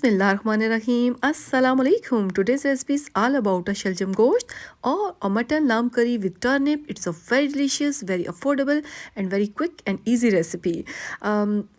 Bismillahirrahmanirrahim. Assalamu alaikum. Today's recipe is all about a shaljam gosht or a mutton lamb curry with turnip. It's a very delicious, very affordable and very quick and easy recipe.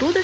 2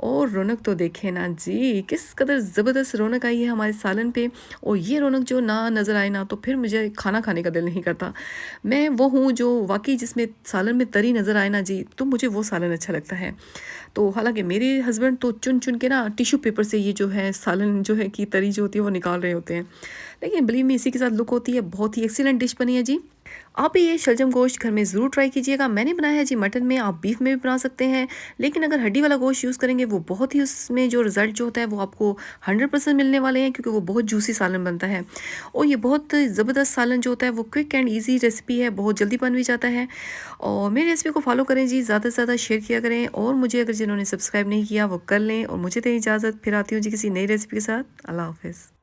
और रौनक तो देखें ना जी, किस कदर ज़बरदस्त रौनक आई है हमारे सालन पे। और ये रौनक जो ना नज़र आए ना, तो फिर मुझे खाना खाने का दिल नहीं करता। मैं वो हूँ जो वाक़ई जिसमें सालन में तरी नज़र आए ना जी, तो मुझे वो सालन अच्छा लगता है। तो हालाँकि मेरे हस्बैंड तो चुन-चुन के ना टिश्यू पेपर से ये जो है सालन जो है की तरी जो होती है वो निकाल रहे होते हैं। लेकिन बिलीव मी, इसी के साथ लुक होती है। बहुत ही एक्सीलेंट डिश बनी है जी। आप भी ये शलजम गोश्त घर में ज़रूर ट्राई कीजिएगा। मैंने बनाया है जी मटन में, आप बीफ में भी बना सकते हैं। लेकिन अगर हड्डी वाला गोश्त यूज़ करेंगे, वो बहुत ही उसमें जो रिज़ल्ट जो होता है वो आपको 100% मिलने वाले हैं, क्योंकि वो बहुत जूसी सालन बनता है। और ये बहुत ज़बरदस्त सालन जो होता है वो क्विक एंड ईज़ी रेसिपी है, बहुत जल्दी बन भी जाता है। और मेरी रेसिपी को फॉलो करें जी, ज़्यादा से ज़्यादा शेयर किया करें। और मुझे अगर जिन्होंने सब्सक्राइब नहीं किया वो कर लें। और मुझे दें इजाज़त, फिर आती हूँ जी किसी नई रेसिपी के साथ। अल्लाह हाफ़िज़।